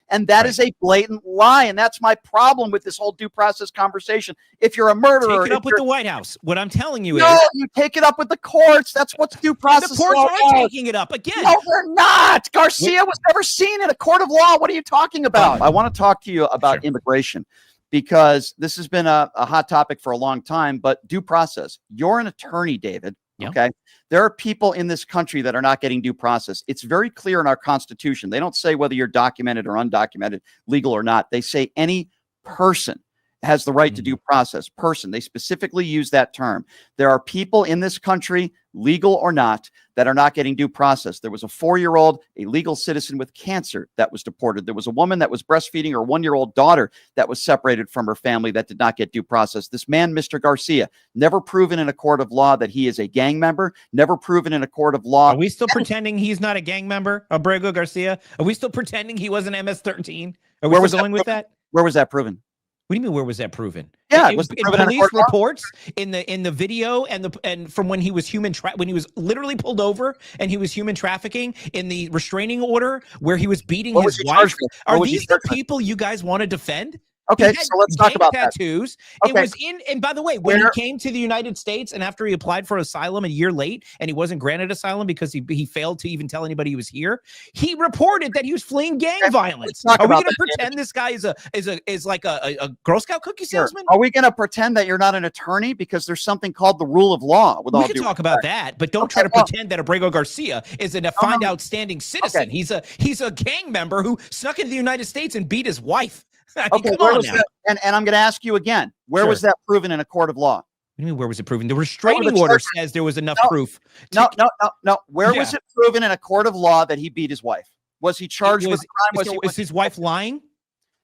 And that is a blatant lie. And that's my problem with this whole due process conversation. If you're a murderer, take it up with the White House. What I'm telling you is, you take it up with the courts. That's what's due process. The courts are taking it up again. No, they're not. Garcia was never seen in a court of law. What are you talking about? I want to talk to you about immigration, because this has been a hot topic for a long time. But due process. You're an attorney, David. Yep. Okay. There are people in this country that are not getting due process. It's very clear in our Constitution. They don't say whether you're documented or undocumented, legal or not. They say any person has the right to due process. Person. They specifically use that term. There are people in this country, legal or not, that are not getting due process. There was a 4-year-old, a legal citizen with cancer, that was deported. There was a woman that was breastfeeding her 1-year-old daughter that was separated from her family that did not get due process. This man, Mr. Garcia, never proven in a court of law that he is a gang member, never proven in a court of law. Are we still pretending he's not a gang member, Abrego Garcia? Are we still pretending he wasn't MS-13? Are we still going with that? Where was that proven? What do you mean? Where was that proven? Yeah, it was in police reports, in the video, and from when he was when he was literally pulled over and he was human trafficking, in the restraining order where he was beating his wife. Are these the people you guys want to defend? Okay, so let's talk about tattoos. Okay. It was and by the way, when he came to the United States and after he applied for asylum a year late and he wasn't granted asylum because he failed to even tell anybody he was here, he reported that he was fleeing gang violence. Are we going to pretend this guy is like a Girl Scout cookie salesman? Are we going to pretend that you're not an attorney because there's something called the rule of law? We can talk about that, but don't try to pretend that Abrego Garcia is a defined outstanding citizen. Okay. He's a gang member who snuck into the United States and beat his wife. I mean, okay, come on now. And I'm going to ask you again, where was that proven in a court of law? What do you mean, where was it proven? The restraining order says there was enough proof. No. Where was it proven in a court of law that he beat his wife? Was he charged with a crime? Was his wife lying?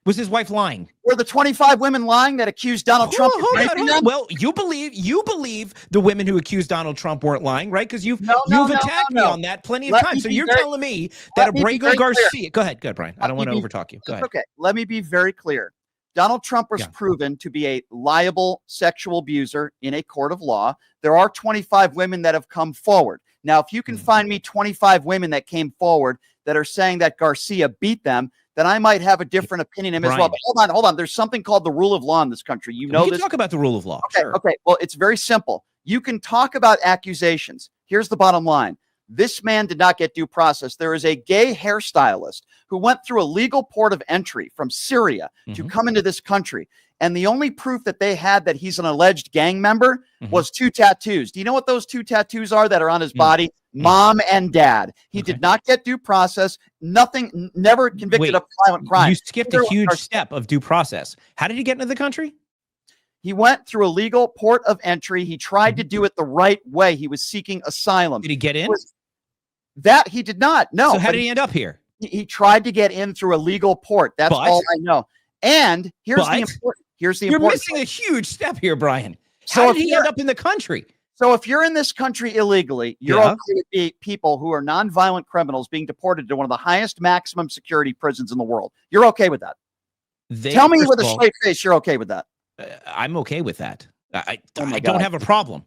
Was his wife lying? Were the 25 women lying that accused Donald Trump? Hold on. Well, you believe the women who accused Donald Trump weren't lying, right? Because you've attacked me on that plenty of times. So you're telling me that Abrego Garcia. Go ahead, Brian. I don't want to overtalk you. Go ahead. Okay, let me be very clear. Donald Trump was proven to be a liable sexual abuser in a court of law. There are 25 women that have come forward. Now, if you can find me 25 women that came forward that are saying that Garcia beat them, then I might have a different opinion as well. But hold on. There's something called the rule of law in this country. You know, we can talk about the rule of law. Okay, okay. Well, it's very simple. You can talk about accusations. Here's the bottom line. This man did not get due process. There is a gay hairstylist who went through a legal port of entry from Syria to come into this country. And the only proof that they had that he's an alleged gang member was 2 tattoos. Do you know what those 2 tattoos are that are on his body? Mom and dad. He did not get due process. Nothing, never convicted of violent crime. You skipped a huge step of due process. How did he get into the country? He went through a legal port of entry. He tried to do it the right way. He was seeking asylum. Did he get in? That he did not. No. So how did he end up here? He tried to get in through a legal port. That's all I know. And here's the important. You're missing a huge step here, Brian. How did he end up in the country? So if you're in this country illegally, you're okay with people who are nonviolent criminals being deported to one of the highest maximum security prisons in the world. You're okay with that? Tell me with a straight face you're okay with that. I'm okay with that. I don't have a problem.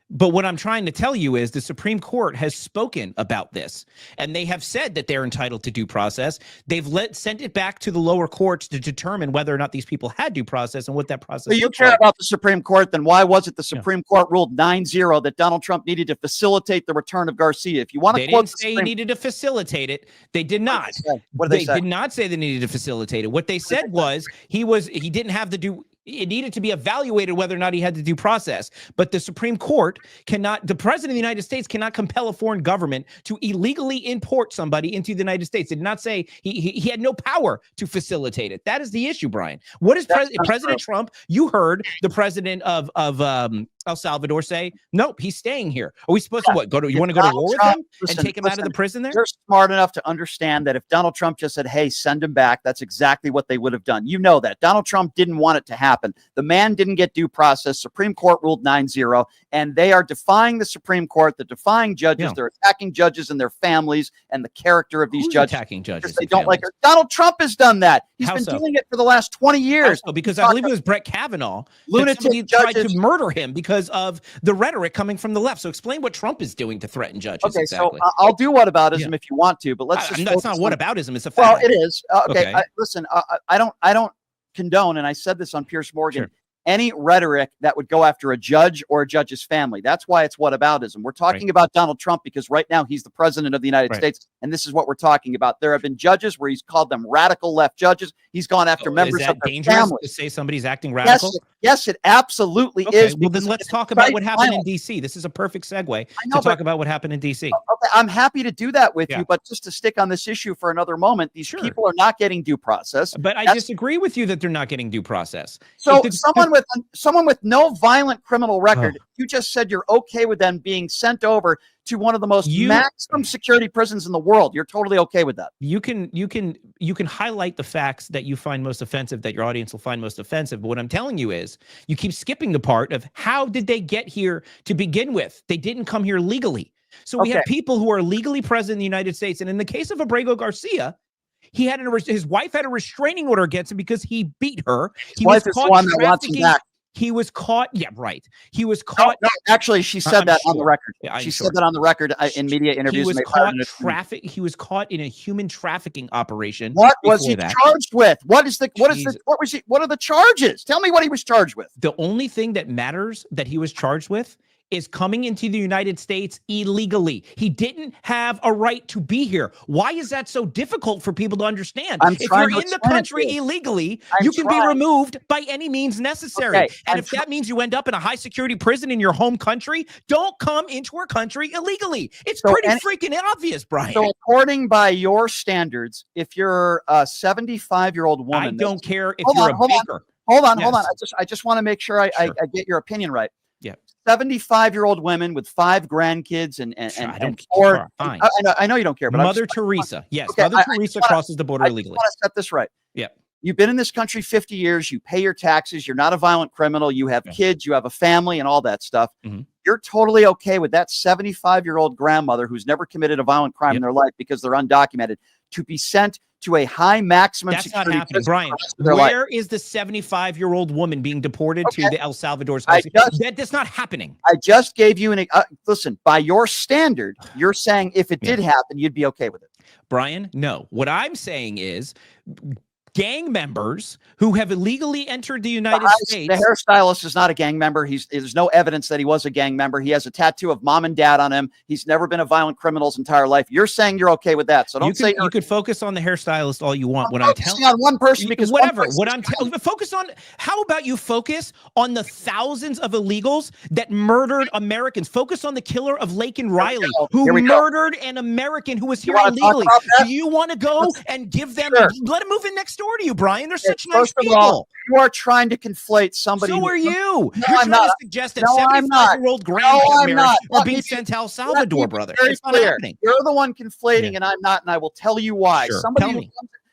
But what I'm trying to tell you is the Supreme Court has spoken about this, and they have said that they're entitled to due process. They've sent it back to the lower courts to determine whether or not these people had due process and what that process is. So you care about the Supreme Court, then why was it the Supreme Court ruled 9-0 that Donald Trump needed to facilitate the return of Garcia? If you want to quote, they didn't say he needed to facilitate it. They did not. What did they say? They did not say they needed to facilitate it. What they said was he didn't have the due. It needed to be evaluated whether or not he had the due process. But the Supreme Court the president of the United States cannot compel a foreign government to illegally import somebody into the United States. It did not say he had no power to facilitate it. That is the issue, Brian. What is President Trump? You heard the president of El Salvador say, nope, he's staying here. Are we supposed to you want to go to war with him and take him out of the prison there? You're smart enough to understand that if Donald Trump just said, hey, send him back, that's exactly what they would have done. You know that. Donald Trump didn't want it to happen. The man didn't get due process. Supreme Court ruled 9-0, and they are defying the Supreme Court. They're defying judges. They're attacking judges and their families and the character of these judges. Attacking judges. They don't like her. Donald Trump has done that. He's been doing it for the last 20 years. Because I believe it was Brett Kavanaugh. Lunatic judges tried to murder him because because of the rhetoric coming from the left. So explain what Trump is doing to threaten judges. Okay, exactly. so I'll do whataboutism if you want to, but let's just. That's not whataboutism. It's a fact. Well, it is. Okay, Okay. listen, I don't condone, and I said this on Piers Morgan, Sure. any rhetoric that would go after a judge or a judge's family. That's why it's whataboutism. We're talking about Donald Trump because right now he's the president of the United States, and this is what we're talking about. There have been judges where he's called them radical left judges. He's gone after members of their families. To say somebody's acting radical? Yes, it absolutely is. Well, then let's talk about what happened in D.C. This is a perfect segue to talk about what happened in D.C. Okay, I'm happy to do that with you, but just to stick on this issue for another moment, these people are not getting due process. But I disagree with you that they're not getting due process. So someone with no violent criminal record, you just said you're okay with them being sent over to one of the most maximum security prisons in the world. You're totally okay with that. You can highlight the facts that you find most offensive, that your audience will find most offensive. But what I'm telling you is you keep skipping the part of how did they get here to begin with? They didn't come here legally. So we have people who are legally present in the United States. And in the case of Abrego Garcia, his wife had a restraining order against him because he beat her. He was caught trafficking. He was caught. Yeah, right. He was caught. No, actually, she said that on the record. She said that on the record in media interviews. He was caught in a human trafficking operation. What was he charged with? What are the charges? Tell me what he was charged with. The only thing that matters that he was charged with is coming into the United States illegally. He didn't have a right to be here. Why is that so difficult for people to understand? If you're in the country illegally, you can be removed by any means necessary. And if that means you end up in a high security prison in your home country, don't come into our country illegally. It's pretty freaking obvious, Brian. So according by your standards, if you're a 75-year-old woman, I don't care if you're a baker. Hold on. I just want to make sure I get your opinion right. Yeah. 75-year-old women with 5 grandkids and I don't care. Fine. I know you don't care, but Mother Teresa. Yes, Mother Teresa crosses the border illegally. I want to set this right. Yeah. You've been in this country 50 years. You pay your taxes. You're not a violent criminal. You have kids. You have a family and all that stuff. You're totally okay with that 75-year-old grandmother who's never committed a violent crime in their life because they're undocumented to be sent to a high maximum security. That's not happening, Brian. Where is the 75-year-old woman being deported to the El Salvador's house? That's not happening. I just gave you listen, by your standard, you're saying if it did happen, you'd be okay with it. Brian, no. What I'm saying is gang members who have illegally entered the United States. The hairstylist is not a gang member. There's no evidence that he was a gang member. He has a tattoo of mom and dad on him. He's never been a violent criminal his entire life. You're saying you're okay with that. So don't say you could focus on the hairstylist all you want. What I'm telling on one person because whatever. What I'm telling focus on. How about you focus on the thousands of illegals that murdered Americans? Focus on the killer of Laken Riley, who murdered an American who was here illegally. Do you want to go and give them? Let him move in next door to you, Brian. They're such nice people. All, you are trying to conflate somebody. So are you. No, You're trying to suggest that 75-year-old grandparents are being sent to El Salvador, brother. It's not happening. You're the one conflating, and I'm not, and I will tell you why.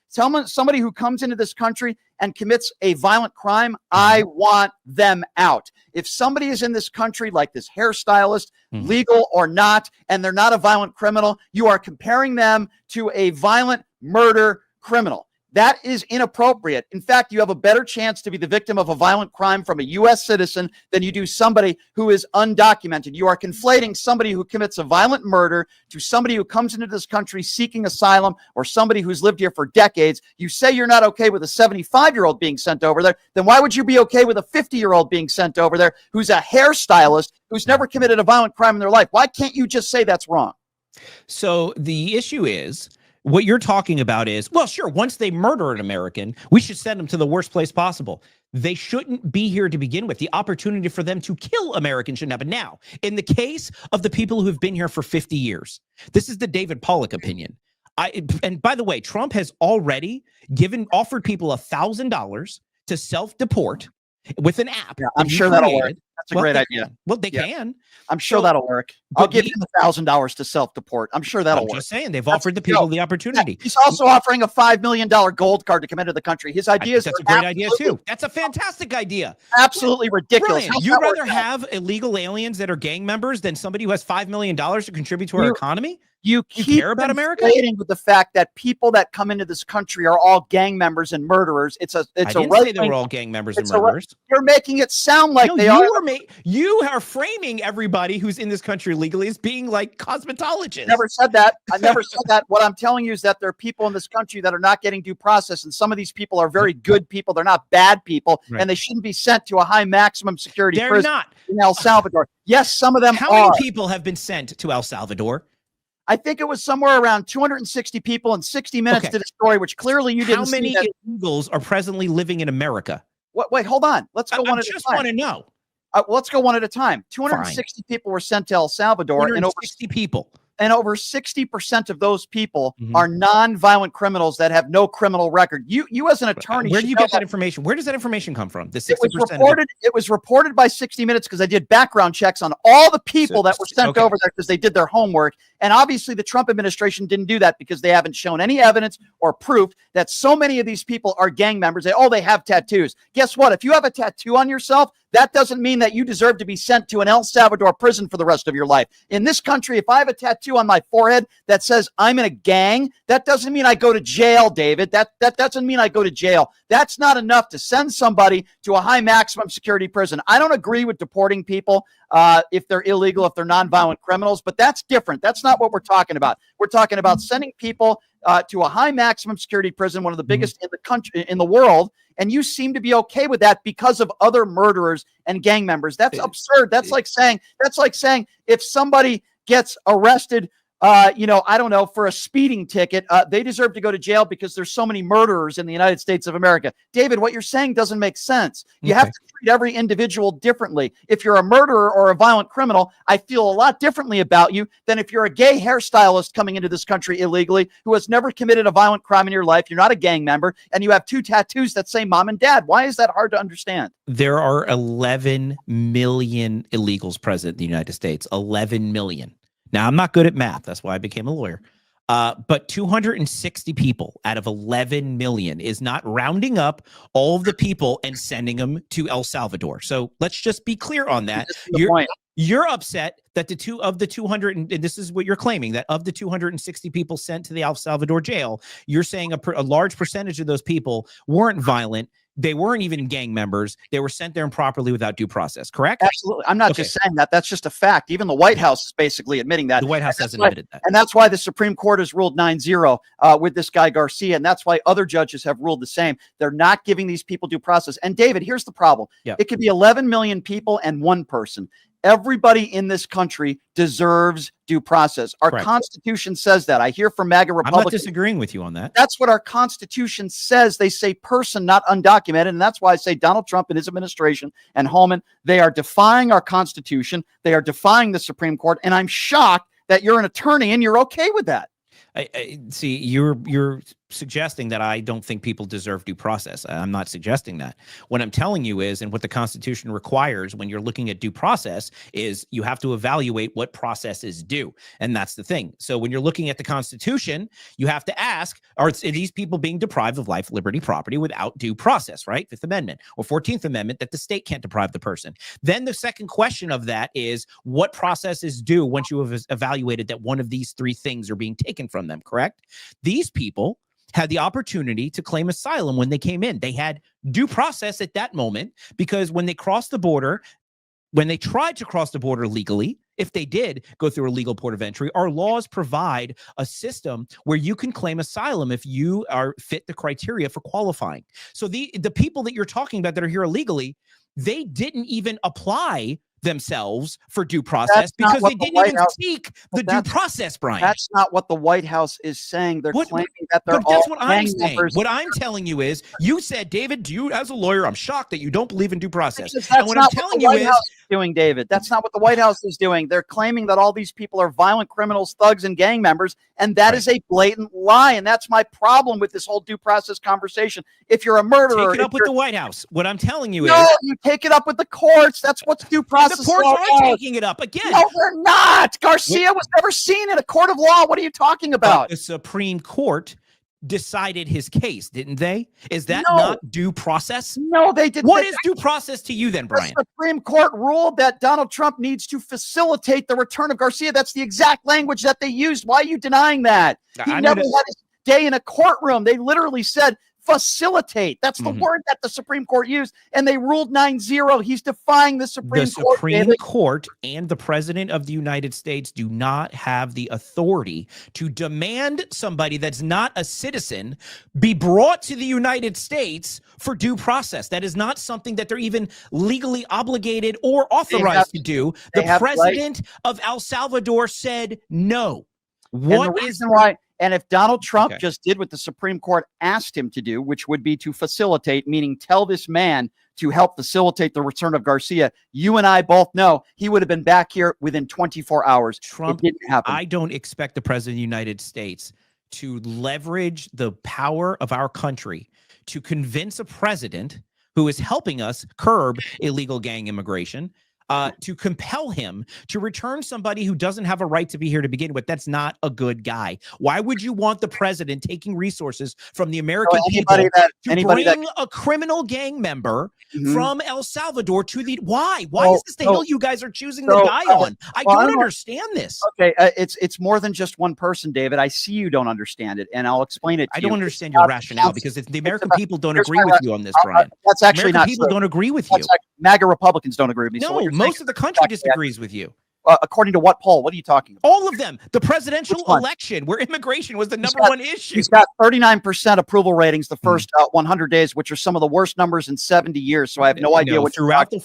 Somebody who comes into this country and commits a violent crime, I want them out. If somebody is in this country like this hairstylist, legal or not, and they're not a violent criminal, you are comparing them to a violent murder criminal. That is inappropriate. In fact, you have a better chance to be the victim of a violent crime from a U.S. citizen than you do somebody who is undocumented. You are conflating somebody who commits a violent murder to somebody who comes into this country seeking asylum or somebody who's lived here for decades. You say you're not okay with a 75-year-old being sent over there. Then why would you be okay with a 50-year-old being sent over there who's a hairstylist who's never committed a violent crime in their life? Why can't you just say that's wrong? So the issue is, what you're talking about is, well, sure, once they murder an American, we should send them to the worst place possible. They shouldn't be here to begin with. The opportunity for them to kill Americans shouldn't happen. Now, in the case of the people who have been here for 50 years, this is the David Pollack opinion. And by the way, Trump has already offered people $1,000 to self-deport with an app. Yeah, I'm sure that'll work. That's a great idea. Well, they can. I'm sure that'll work. I'll give him $1,000 to self-deport. I'm sure that'll work. I'm just saying, they've offered the people the opportunity. He's also offering a $5 million gold card to come into the country. His ideas that's a great idea too. That's a fantastic idea. Absolutely ridiculous. Brian, you'd rather have illegal aliens that are gang members than somebody who has $5 million to contribute to our economy? You care about America? With the fact that people that come into this country are all gang members and murderers. I didn't say they were all gang members and murderers. You're making it sound like they are. You are you are framing everybody who's in this country legally as being like cosmetologists. Never said that. I never said that. What I'm telling you is that there are people in this country that are not getting due process, and some of these people are very good people. They're not bad people, and they shouldn't be sent to a high maximum security prison in El Salvador. Yes, some of them How many people have been sent to El Salvador? I think it was somewhere around 260 people in 60 minutes to the story, which clearly you didn't see. How many illegals are presently living in America? Wait, hold on. Let's go one at a time. I just want to know. Let's go one at a time. 260 people were sent to El Salvador, and over 60 people. And over 60% of those people are non-violent criminals that have no criminal record. You as an attorney, where do you get that information? Where does that information come from? The 60%. It was reported by 60 Minutes because I did background checks on all the people that were sent over there because they did their homework. And obviously, the Trump administration didn't do that because they haven't shown any evidence or proof that so many of these people are gang members. They have tattoos. Guess what? If you have a tattoo on yourself, that doesn't mean that you deserve to be sent to an El Salvador prison for the rest of your life. In this country, if I have a tattoo on my forehead that says I'm in a gang, that doesn't mean I go to jail, David. That doesn't mean I go to jail. That's not enough to send somebody to a high maximum security prison. I don't agree with deporting people if they're illegal, if they're nonviolent criminals, but that's different. That's not what we're talking about. We're talking about sending people to a high maximum security prison, one of the biggest in the country, in the world. And you seem to be okay with that because of other murderers and gang members. That's absurd. That's like saying if somebody gets arrested, I don't know, for a speeding ticket, they deserve to go to jail because there's so many murderers in the United States of America. David, what you're saying doesn't make sense. You have to treat every individual differently. If you're a murderer or a violent criminal, I feel a lot differently about you than if you're a gay hairstylist coming into this country illegally who has never committed a violent crime in your life. You're not a gang member, and you have 2 tattoos that say mom and dad. Why is that hard to understand? There are 11 million illegals present in the United States. 11 million. Now, I'm not good at math. That's why I became a lawyer. But 260 people out of 11 million is not rounding up all of the people and sending them to El Salvador. So let's just be clear on that. You're upset that the 200, and this is what you're claiming, that of the 260 people sent to the El Salvador jail, you're saying a large percentage of those people weren't violent. They weren't even gang members. They were sent there improperly without due process, correct? Absolutely. I'm not just saying that. That's just a fact. Even the White House is basically admitting that. The White House hasn't admitted that. And that's why the Supreme Court has ruled 9-0 with this guy Garcia. And that's why other judges have ruled the same. They're not giving these people due process. And David, here's the problem. It could be 11 million people and one person. Everybody in this country deserves due process. Our Constitution says that. I hear from MAGA Republicans. I'm not disagreeing with you on that. That's what our Constitution says. They say person, not undocumented. And that's why I say Donald Trump and his administration and Holman, they are defying our Constitution. They are defying the Supreme Court. And I'm shocked that you're an attorney and you're okay with that. I see you're suggesting that I don't think people deserve due process. I'm not suggesting that. What I'm telling you is, and what the Constitution requires when you're looking at due process, is you have to evaluate what process is due. And that's the thing. So when you're looking at the Constitution, you have to ask, are these people being deprived of life, liberty, property without due process, right? 5th Amendment or 14th Amendment, that the state can't deprive the person. Then the second question of that is, what process is due once you have evaluated that one of these 3 things are being taken from them, correct? These people had the opportunity to claim asylum when they came in. They had due process at that moment because when they crossed the border, when they tried to cross the border legally, if they did go through a legal port of entry, our laws provide a system where you can claim asylum if you are fit the criteria for qualifying. So the people that you're talking about that are here illegally, they didn't even apply themselves for due process because they didn't even seek the due process, Brian. That's not what the White House is saying. They're claiming that they're all that's what I'm gang saying. members. What I'm telling you is, you said, David, you as a lawyer, I'm shocked that you don't believe in due process. And what I'm telling you is, doing, David, that's not what the White House is doing. They're claiming that all these people are violent criminals, thugs, and gang members, and that is a blatant lie. And that's my problem with this whole due process conversation. If you're a murderer, take it up with the White House. What I'm telling you is, you take it up with the courts. That's what's due process. The courts are taking it up again. No, they're not. Garcia was never seen in a court of law. What are you talking about? The Supreme Court decided his case, didn't they? Is that not due process? No, they did. What is due process to you then, Brian? The Supreme Court ruled that Donald Trump needs to facilitate the return of Garcia. That's the exact language that they used. Why are you denying that? He never had his day in a courtroom. They literally said, Facilitate. That's the word that the Supreme Court used, and they ruled 9-0. He's defying the Supreme Court. The Supreme Court and the President of the United States do not have the authority to demand somebody that's not a citizen be brought to the United States for due process. That is not something that they're even legally obligated or authorized to do. The President of El Salvador said no. What and the is reason why? And if Donald Trump just did what the Supreme Court asked him to do, which would be to facilitate, meaning tell this man to help facilitate the return of Garcia, you and I both know he would have been back here within 24 hours. Trump, it didn't happen. I don't expect the President of the United States to leverage the power of our country to convince a president who is helping us curb illegal gang immigration to compel him to return somebody who doesn't have a right to be here to begin with. That's not a good guy. Why would you want the president taking resources from the American people to bring a criminal gang member from El Salvador to the why is this the hill you guys are choosing to die on? I don't understand this. Okay, it's more than just one person, David. I see you don't understand it, and I'll explain it to you. I don't understand your rationale because the American people don't agree with you on this, Brian. That's actually not true. People don't agree with you. MAGA Republicans don't agree with me. No, most of the country disagrees with you. According to what poll? What are you talking about? All of them. The presidential election, where immigration was the number one issue. He's got 39% approval ratings the first 100 days, which are some of the worst numbers in 70 years. So I have no idea what throughout the